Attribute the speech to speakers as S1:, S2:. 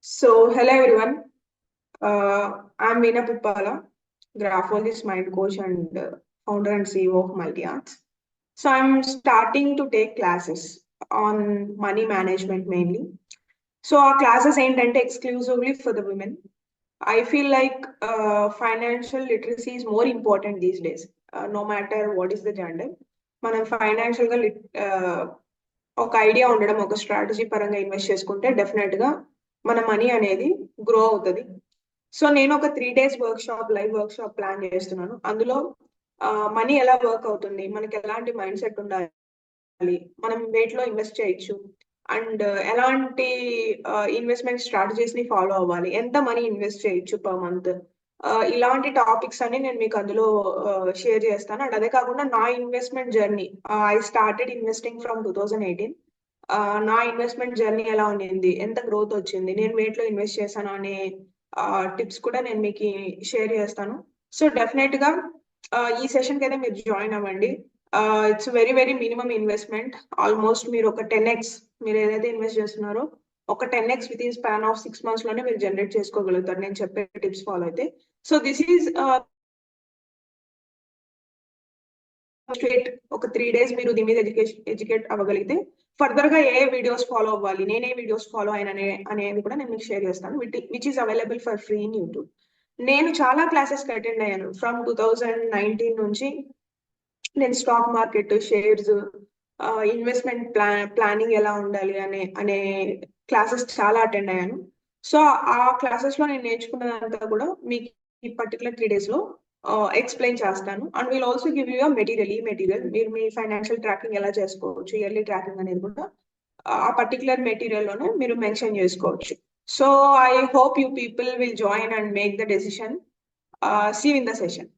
S1: Hello everyone. I'm Meena Pippala, graphologist, mind coach, and founder and CEO of MultiArts. So, I'm starting to take classes on money management mainly. So, our classes ఏంటంటే exclusively for the women. I feel like financial literacy is more important these days, no matter what is the gender. మనం ఫైనాన్షియల్గా ఒక idea ఉండడం, ఒక strategy పరంగా invest చేసుకుంటే definite గా మన మనీ అనేది గ్రో అవుతుంది. సో నేను ఒక 3 days live work shop plan చేస్తున్నాను. అందులో మనీ ఎలా వర్క్ అవుతుంది, మనకి ఎలాంటి మైండ్ సెట్ ఉండాలి, మనం వేటిలో ఇన్వెస్ట్ చేయొచ్చు, అండ్ ఎలాంటి ఇన్వెస్ట్మెంట్ స్ట్రాటజీస్ ని ఫాలో అవ్వాలి, ఎంత మనీ ఇన్వెస్ట్ చేయొచ్చు పర్ మంత్, ఇలాంటి టాపిక్స్ అని నేను మీకు అందులో షేర్ చేస్తాను. అండ్ అదే కాకుండా నా investment journey, I started investing from 2018. నా ఇన్వెస్ట్మెంట్ జర్నీ ఎలా ఉండింది, ఎంత గ్రోత్ వచ్చింది, నేను వేటిలో ఇన్వెస్ట్ చేశాను అనే టిప్స్ కూడా నేను మీకు షేర్ చేస్తాను. సో డెఫినెట్ గా ఈ సెషన్ కి అయితే మీరు జాయిన్ అవ్వండి. It's very very minimum investment. Almost మీరు ఒక 10x మీరు ఏదైతే ఇన్వెస్ట్ చేస్తున్నారో ఒక 10x with in span of 6 months లోనే మీరు జనరేట్ చేసుకోగలుగుతారు నేను చెప్పే టిప్స్ ఫాలో అయితే. సో దిస్ ఈజ్ ఒక 3 days మీరు దీని మీద ఎడ్యుకేట్ అవ్వగలిగితే ఫర్దర్ గా ఏ వీడియోస్ ఫాలో అవ్వాలి, నేనే వీడియోస్ ఫాలో అయిననే అనేది కూడా నేను మీకు షేర్ చేస్తాను, which is available for free in YouTube. నేను చాలా క్లాసెస్ కి అటెండ్ అయ్యాను. ఫ్రమ్ 2019 నుంచి నేను stock market, shares, investment planning ఎలా ఉండాలి అనే క్లాసెస్ చాలా అటెండ్ అయ్యాను. సో ఆ క్లాసెస్ లో నేను నేర్చుకున్నదంతా కూడా మీకు ఈ పర్టికులర్ 3 days లో ఎక్స్ప్లెయిన్ చేస్తాను. And will also give you ఈ మెటీరియల్ మీరు మీ ఫైనాన్షియల్ ట్రాకింగ్ ఎలా చేసుకోవచ్చు, ఇయర్లీ ట్రాకింగ్ అనేది కూడా ఆ పర్టికులర్ మెటీరియల్ లోనే మీరు మెన్షన్ చేసుకోవచ్చు. So I hope you people will join and make the decision. See in the session.